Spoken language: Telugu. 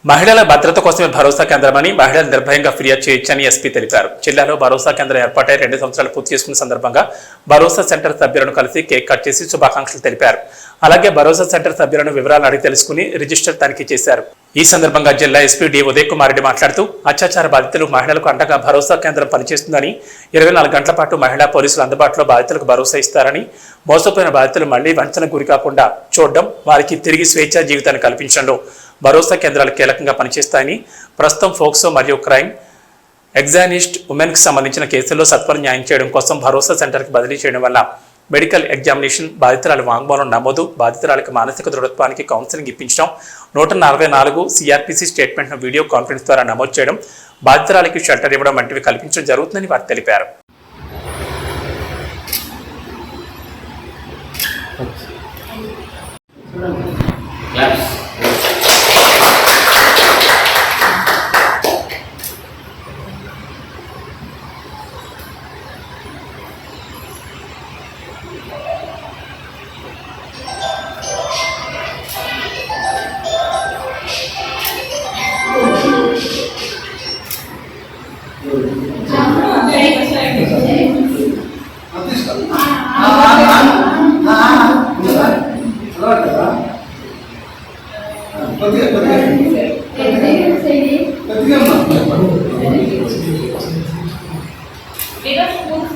మహిళల భద్రత కోసమే భరోసా కేంద్రమని మహిళలు నిర్భయంగా ఫిర్యాదు చేయొచ్చని ఎస్పీ తెలిపారు. జిల్లాలో భరోసా కేంద్రం ఏర్పాటై 2 సంవత్సరాలు పూర్తి చేసుకున్న సందర్భంగా భరోసా సెంటర్ సభ్యులను కలిసి కేక్ కట్ చేసి శుభాకాంక్షలు తెలిపారు. అలాగే భరోసా సెంటర్ సభ్యులను వివరాలు అడిగి తెలుసుకుని రిజిస్టర్ తనిఖీ చేశారు. ఈ సందర్భంగా జిల్లా ఎస్పీ డి ఉదయ్ కుమార్ రెడ్డి మాట్లాడుతూ అత్యాచార బాధితులు మహిళలకు అండగా భరోసా కేంద్రం పనిచేస్తుందని, 24 గంటల పాటు మహిళా పోలీసులు అందుబాటులో బాధితులకు భరోసా ఇస్తారని, మోసపోయిన బాధితులు మళ్లీ వంచనకు గురి కాకుండా చూడడం, వారికి తిరిగి స్వేచ్ఛా జీవితాన్ని కల్పించడంలో భరోసా కేంద్రాలు కీలకంగా పనిచేస్తాయని, ప్రస్తుతం ఫోక్సో మరియు క్రైమ్ ఎగ్జానిస్ట్ ఉమెన్కి సంబంధించిన కేసుల్లో సత్వర న్యాయం చేయడం కోసం భరోసా సెంటర్కి బదిలీ చేయడం వల్ల మెడికల్ ఎగ్జామినేషన్, బాధితురాలి వాంగ్మూలం నమోదు, బాధితురాలికి మానసిక దృఢత్వానికి కౌన్సిలింగ్ ఇప్పించడం, 144 సిఆర్పిసి స్టేట్మెంట్ను వీడియో కాన్ఫరెన్స్ ద్వారా నమోదు చేయడం, బాధితురాలికి షెల్టర్ ఇవ్వడం వంటివి కల్పించడం జరుగుతుందని వారు తెలిపారు. Because